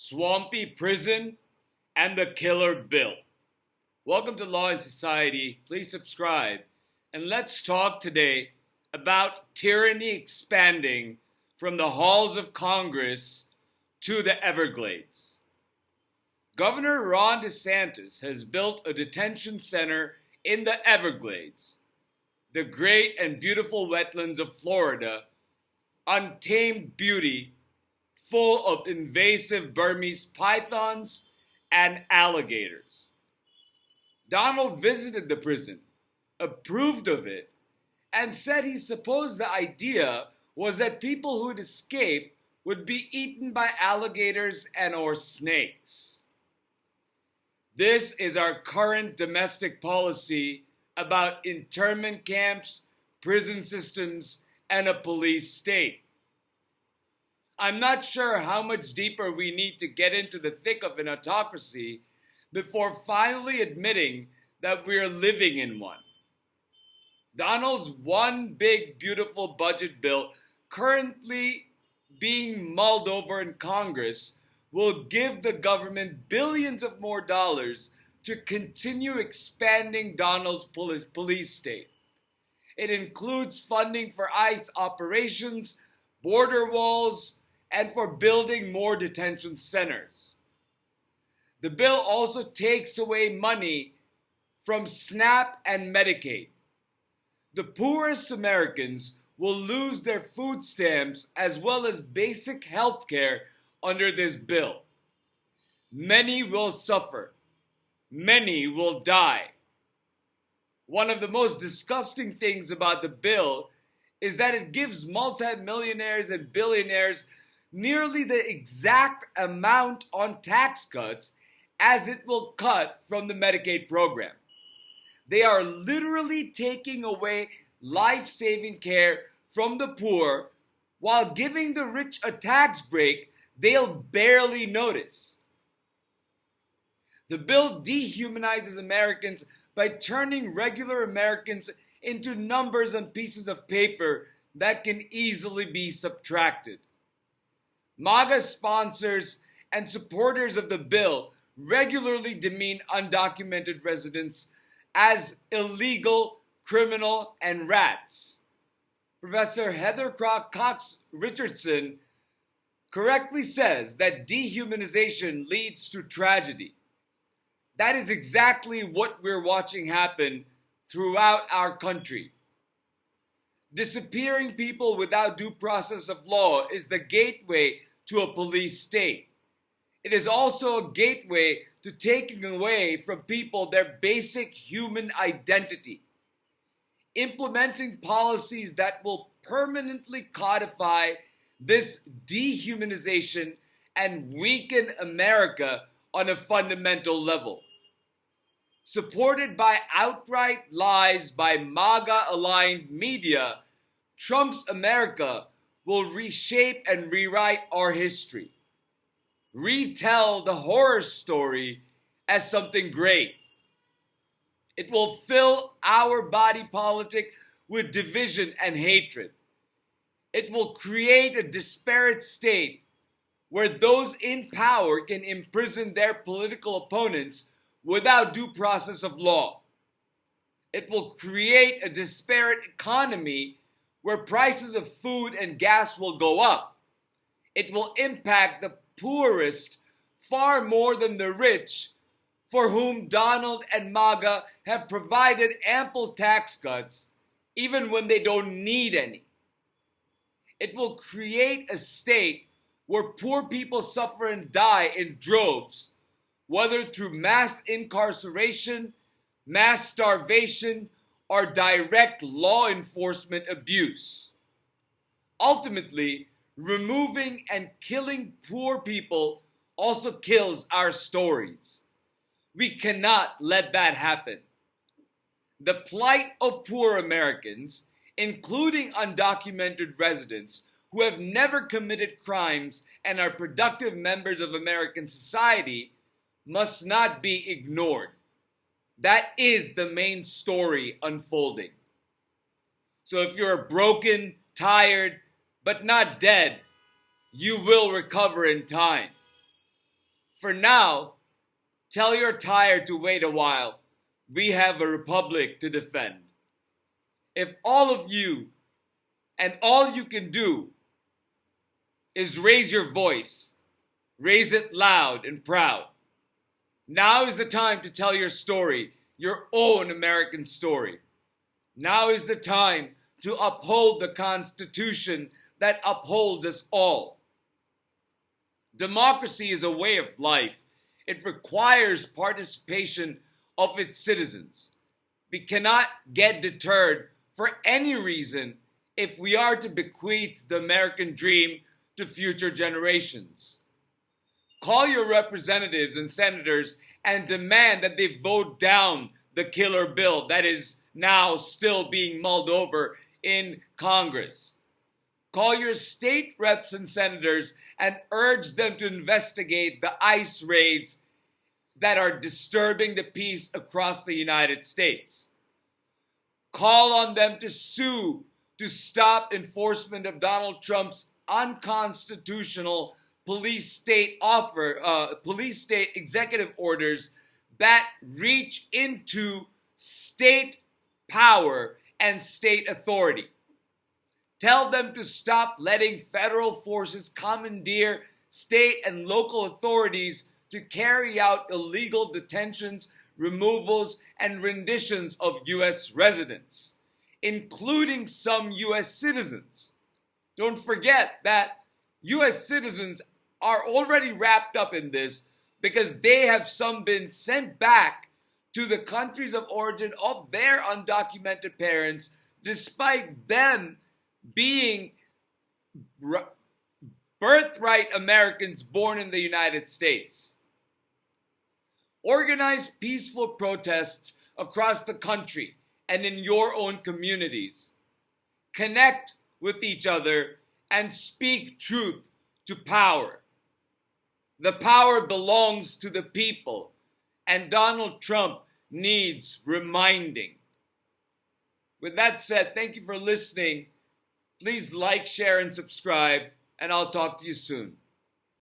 Swampy Prison, and the Killer Bill. Welcome to Law and Society. Please subscribe. And let's talk today about tyranny expanding from the halls of Congress to the Everglades. Governor Ron DeSantis has built a detention center in the Everglades, the great and beautiful wetlands of Florida, untamed beauty full of invasive Burmese pythons and alligators. Donald visited the prison, approved of it, and said he supposed the idea was that people who'd escape would be eaten by alligators and or snakes. This is our current domestic policy about internment camps, prison systems, and a police state. I'm not sure how much deeper we need to get into the thick of an autocracy before finally admitting that we're living in one. Donald's one big beautiful budget bill currently being mulled over in Congress will give the government billions of more dollars to continue expanding Donald's police state. It includes funding for ICE operations, border walls, and for building more detention centers. The bill also takes away money from SNAP and Medicaid. The poorest Americans will lose their food stamps as well as basic health care under this bill. Many will suffer. Many will die. One of the most disgusting things about the bill is that it gives multimillionaires and billionaires nearly the exact amount on tax cuts as it will cut from the Medicaid program. They are literally taking away life-saving care from the poor while giving the rich a tax break they'll barely notice. The bill dehumanizes Americans by turning regular Americans into numbers on pieces of paper that can easily be subtracted. MAGA sponsors and supporters of the bill regularly demean undocumented residents as illegal, criminal, and rats. Professor Heather Cox Richardson correctly says that dehumanization leads to tragedy. That is exactly what we're watching happen throughout our country. Disappearing people without due process of law is the gateway to a police state. It is also a gateway to taking away from people their basic human identity. Implementing policies that will permanently codify this dehumanization and weaken America on a fundamental level. Supported by outright lies by MAGA-aligned media, Trump's America will reshape and rewrite our history. Retell the horror story as something great. It will fill our body politic with division and hatred. It will create a disparate state where those in power can imprison their political opponents without due process of law. It will create a disparate economy where prices of food and gas will go up. It will impact the poorest far more than the rich, for whom Donald and MAGA have provided ample tax cuts, even when they don't need any. It will create a state where poor people suffer and die in droves, whether through mass incarceration, mass starvation, or direct law enforcement abuse. Ultimately, removing and killing poor people also kills our stories. We cannot let that happen. The plight of poor Americans, including undocumented residents who have never committed crimes and are productive members of American society, must not be ignored. That is the main story unfolding. So if you're broken, tired, but not dead, you will recover in time. For now, tell your tire to wait a while. We have a republic to defend. If all of you and all you can do is raise your voice, raise it loud and proud. Now is the time to tell your story, your own American story. Now is the time to uphold the Constitution that upholds us all. Democracy is a way of life. It requires participation of its citizens. We cannot get deterred for any reason if we are to bequeath the American dream to future generations. Call your representatives and senators and demand that they vote down the killer bill that is now still being mulled over in Congress. Call your state reps and senators and urge them to investigate the ICE raids that are disturbing the peace across the United States. Call on them to sue to stop enforcement of Donald Trump's unconstitutional police state executive orders that reach into state power and state authority. Tell them to stop letting federal forces commandeer state and local authorities to carry out illegal detentions, removals, and renditions of U.S. residents, including some U.S. citizens. Don't forget that U.S. citizens are already wrapped up in this because they have some been sent back to the countries of origin of their undocumented parents, despite them being birthright Americans born in the United States. Organize peaceful protests across the country and in your own communities. Connect with each other and speak truth to power. The power belongs to the people, and Donald Trump needs reminding. With that said, thank you for listening. Please like, share, and subscribe, and I'll talk to you soon.